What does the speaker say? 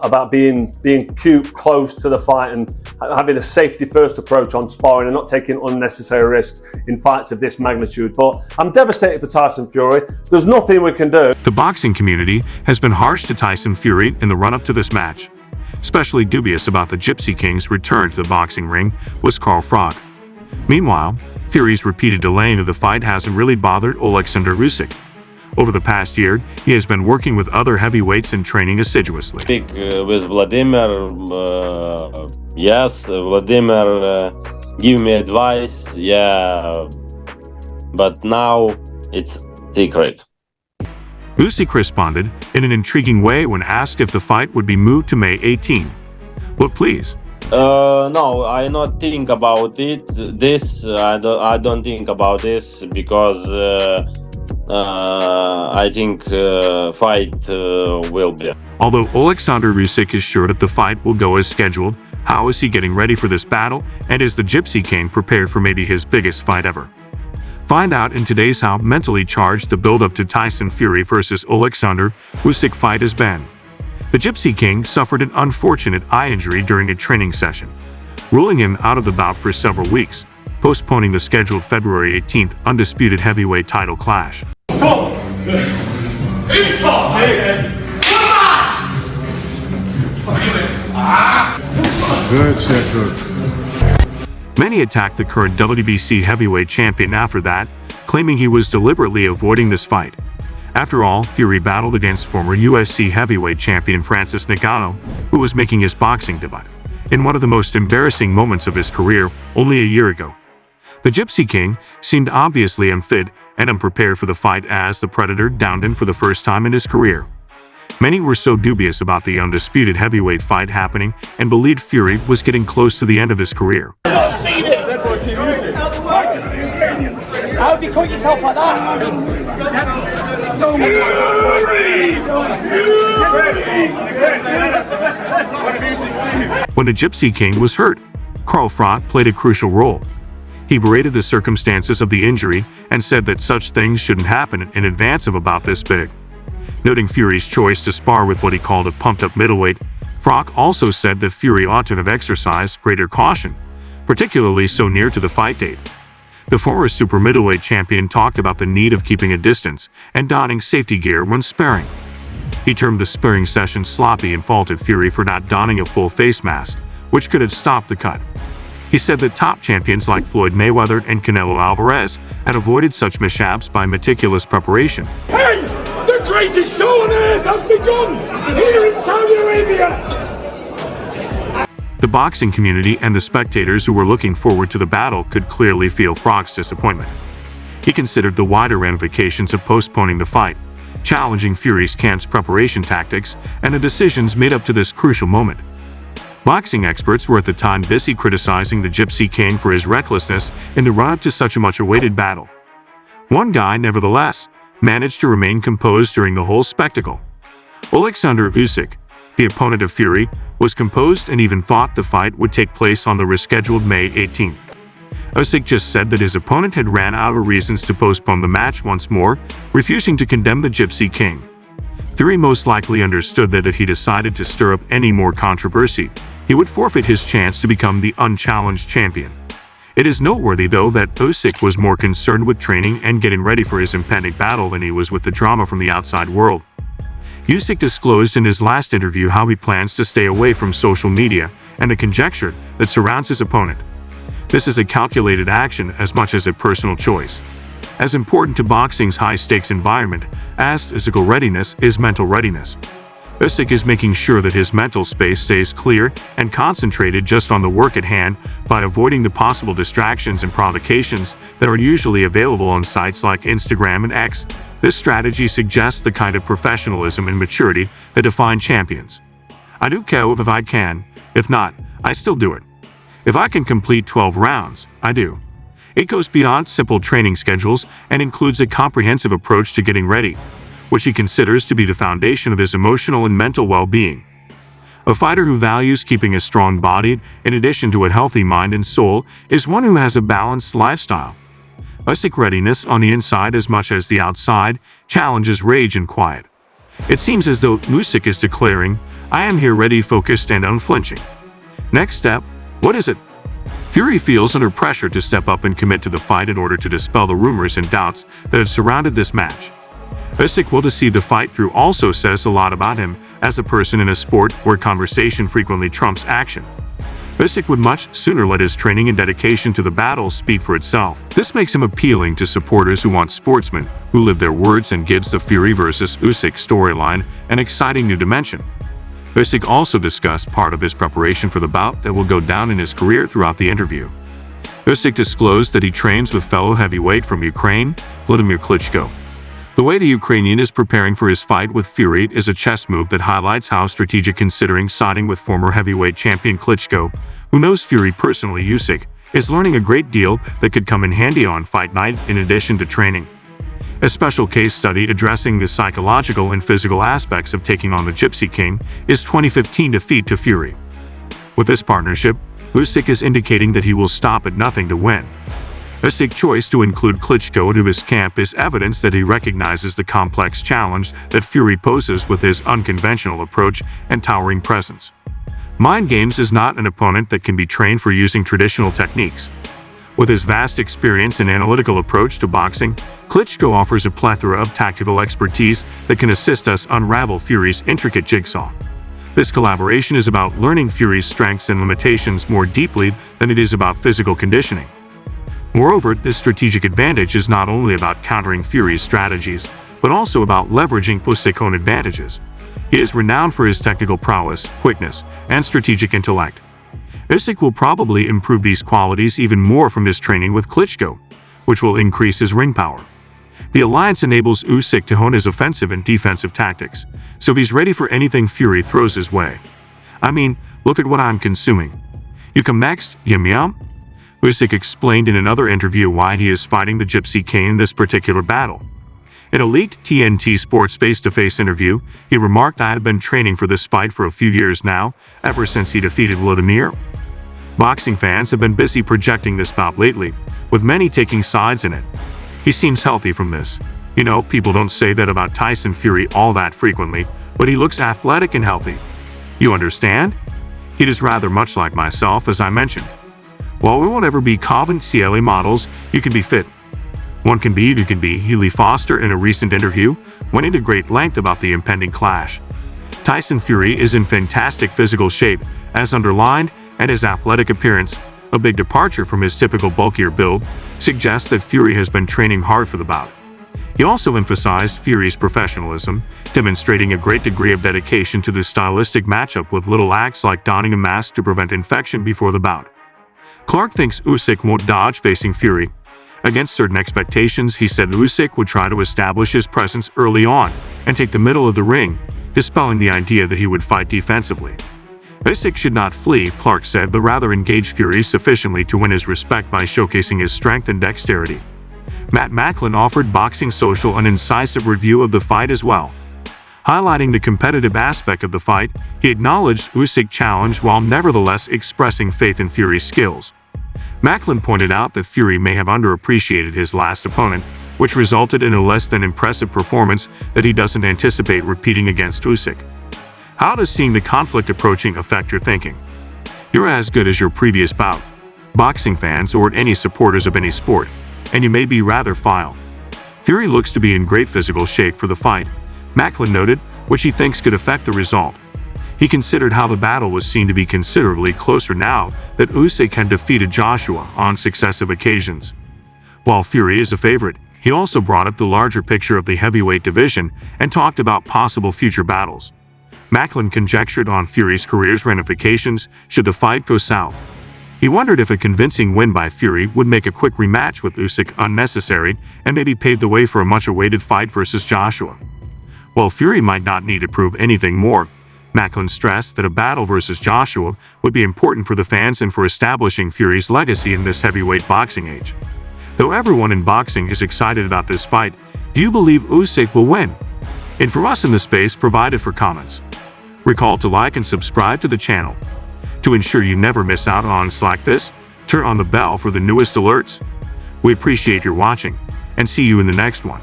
about being close to the fight and having a safety-first approach on sparring and not taking unnecessary risks in fights of this magnitude. But I'm devastated for Tyson Fury. There's nothing we can do. The boxing community has been harsh to Tyson Fury in the run-up to this match. Especially dubious about the Gypsy King's return to the boxing ring was Carl Frog. Meanwhile, Fury's repeated delaying of the fight hasn't really bothered Oleksandr Usyk. Over the past year, he has been working with other heavyweights and training assiduously. Speak with Vladimir. Yes, Vladimir give me advice. Yeah, but now it's secret. Usyk responded in an intriguing way when asked if the fight would be moved to May 18. Well, please. No, I not think about it. I don't think about this because I think fight will be. Although Oleksandr Usyk is sure that the fight will go as scheduled, how is he getting ready for this battle, and is the Gypsy King prepared for maybe his biggest fight ever? Find out in today's how mentally charged the build-up to Tyson Fury versus Oleksandr Usyk fight has been. The Gypsy King suffered an unfortunate eye injury during a training session, ruling him out of the bout for several weeks, postponing the scheduled February 18th undisputed heavyweight title clash. Good shit. Many attacked the current WBC heavyweight champion after that, claiming he was deliberately avoiding this fight. After all, Fury battled against former UFC heavyweight champion Francis Ngannou, who was making his boxing debut, in one of the most embarrassing moments of his career only a year ago. The Gypsy King seemed obviously unfit and unprepared for the fight as the Predator downed him for the first time in his career. Many were so dubious about the undisputed heavyweight fight happening and believed Fury was getting close to the end of his career. How have you caught yourself like that? When the Gypsy King was hurt, Carl Frog played a crucial role. He berated the circumstances of the injury and said that such things shouldn't happen in advance of about this big. Noting Fury's choice to spar with what he called a pumped-up middleweight, Frog also said that Fury ought to have exercised greater caution, particularly so near to the fight date. The former super middleweight champion talked about the need of keeping a distance and donning safety gear when sparring. He termed the sparring session sloppy and faulted Fury for not donning a full face mask, which could have stopped the cut. He said that top champions like Floyd Mayweather and Canelo Alvarez had avoided such mishaps by meticulous preparation. Hey! The greatest show on earth has begun here in Saudi Arabia! The boxing community and the spectators who were looking forward to the battle could clearly feel Frog's disappointment. He considered the wider ramifications of postponing the fight, challenging Fury's camp's preparation tactics and the decisions made up to this crucial moment. Boxing experts were at the time busy criticizing the Gypsy King for his recklessness in the run-up to such a much-awaited battle. One guy, nevertheless, managed to remain composed during the whole spectacle. Oleksandr Usyk, the opponent of Fury, was composed and even thought the fight would take place on the rescheduled May 18th. Usyk just said that his opponent had ran out of reasons to postpone the match once more, refusing to condemn the Gypsy King. Fury most likely understood that if he decided to stir up any more controversy, he would forfeit his chance to become the unchallenged champion. It is noteworthy, though, that Usyk was more concerned with training and getting ready for his impending battle than he was with the drama from the outside world. Usyk disclosed in his last interview how he plans to stay away from social media and the conjecture that surrounds his opponent. This is a calculated action as much as a personal choice. As important to boxing's high-stakes environment as physical readiness is mental readiness. Usyk is making sure that his mental space stays clear and concentrated just on the work at hand by avoiding the possible distractions and provocations that are usually available on sites like Instagram and X. This strategy suggests the kind of professionalism and maturity that define champions. I do care if I can. If not, I still do it. If I can complete 12 rounds, I do. It goes beyond simple training schedules and includes a comprehensive approach to getting ready, which he considers to be the foundation of his emotional and mental well-being. A fighter who values keeping a strong body in addition to a healthy mind and soul is one who has a balanced lifestyle. Usyk readiness on the inside as much as the outside challenges rage and quiet. It seems as though Usyk is declaring, I am here ready, focused, and unflinching. Next step, what is it? Fury feels under pressure to step up and commit to the fight in order to dispel the rumors and doubts that had surrounded this match. Usyk will to see the fight through also says a lot about him as a person in a sport where conversation frequently trumps action. Usyk would much sooner let his training and dedication to the battle speak for itself. This makes him appealing to supporters who want sportsmen who live their words and gives the Fury vs. Usyk storyline an exciting new dimension. Usyk also discussed part of his preparation for the bout that will go down in his career throughout the interview. Usyk disclosed that he trains with fellow heavyweight from Ukraine, Vladimir Klitschko. The way the Ukrainian is preparing for his fight with Fury is a chess move that highlights how strategic, considering siding with former heavyweight champion Klitschko, who knows Fury personally. Usyk is learning a great deal that could come in handy on fight night in addition to training. A special case study addressing the psychological and physical aspects of taking on the Gypsy King is 2015 defeat to Fury. With this partnership, Usyk is indicating that he will stop at nothing to win. Usyk's choice to include Klitschko into his camp is evidence that he recognizes the complex challenge that Fury poses with his unconventional approach and towering presence. Mind Games is not an opponent that can be trained for using traditional techniques. With his vast experience and analytical approach to boxing, Klitschko offers a plethora of tactical expertise that can assist us unravel Fury's intricate jigsaw. This collaboration is about learning Fury's strengths and limitations more deeply than it is about physical conditioning. Moreover, this strategic advantage is not only about countering Fury's strategies, but also about leveraging Usyk's own advantages. He is renowned for his technical prowess, quickness, and strategic intellect. Usyk will probably improve these qualities even more from his training with Klitschko, which will increase his ring power. The alliance enables Usyk to hone his offensive and defensive tactics, so he's ready for anything Fury throws his way. I mean, look at what I'm consuming. You come next, yum yum? Usyk explained in another interview why he is fighting the Gypsy King in this particular battle. In a leaked TNT Sports face-to-face interview, he remarked, "I have been training for this fight for a few years now, ever since he defeated Vladimir." Boxing fans have been busy projecting this bout lately, with many taking sides in it. He seems healthy from this. You know, people don't say that about Tyson Fury all that frequently, but he looks athletic and healthy. You understand? He is rather much like myself, as I mentioned. While we won't ever be Covent CLA models, you can be fit. One can be, you can be. Healy Foster, in a recent interview, went into great length about the impending clash. Tyson Fury is in fantastic physical shape, as underlined, and his athletic appearance, a big departure from his typical bulkier build, suggests that Fury has been training hard for the bout. He also emphasized Fury's professionalism, demonstrating a great degree of dedication to this stylistic matchup with little acts like donning a mask to prevent infection before the bout. Clark thinks Usyk won't dodge facing Fury. Against certain expectations, he said Usyk would try to establish his presence early on and take the middle of the ring, dispelling the idea that he would fight defensively. Usyk should not flee, Clark said, but rather engage Fury sufficiently to win his respect by showcasing his strength and dexterity. Matt Macklin offered Boxing Social an incisive review of the fight as well. Highlighting the competitive aspect of the fight, he acknowledged Usyk's challenge while nevertheless expressing faith in Fury's skills. Macklin pointed out that Fury may have underappreciated his last opponent, which resulted in a less than impressive performance that he doesn't anticipate repeating against Usyk. How does seeing the conflict approaching affect your thinking? You're as good as your previous bout, boxing fans or any supporters of any sport, and you may be rather foul. Fury looks to be in great physical shape for the fight, Macklin noted, which he thinks could affect the result. He considered how the battle was seen to be considerably closer now that Usyk had defeated Joshua on successive occasions. While Fury is a favorite, he also brought up the larger picture of the heavyweight division and talked about possible future battles. Macklin conjectured on Fury's career's ramifications should the fight go south. He wondered if a convincing win by Fury would make a quick rematch with Usyk unnecessary and maybe pave the way for a much-awaited fight versus Joshua. While Fury might not need to prove anything more, Macklin stressed that a battle versus Joshua would be important for the fans and for establishing Fury's legacy in this heavyweight boxing age. Though everyone in boxing is excited about this fight, do you believe Usyk will win? And from us in the space provided for comments. Recall to like and subscribe to the channel. To ensure you never miss out on like this, turn on the bell for the newest alerts. We appreciate your watching, and see you in the next one.